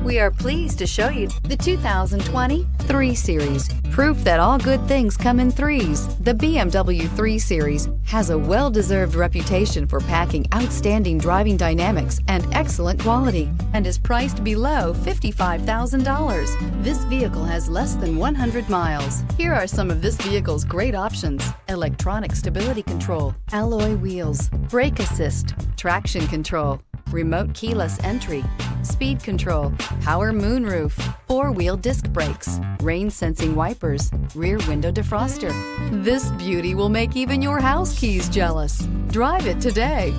We are pleased to show you the 2020 3 Series. Proof that all good things come in threes. The BMW 3 Series has a well-deserved reputation for packing outstanding driving dynamics and excellent quality, and is priced below $55,000. This vehicle has less than 100 miles. Here are some of this vehicle's great options: electronic stability control, alloy wheels, brake assist, traction control, remote keyless entry, speed control, power moonroof, 4-wheel disc brakes, rain sensing wipers, rear window defroster. This beauty will make even your house keys jealous. Drive it today.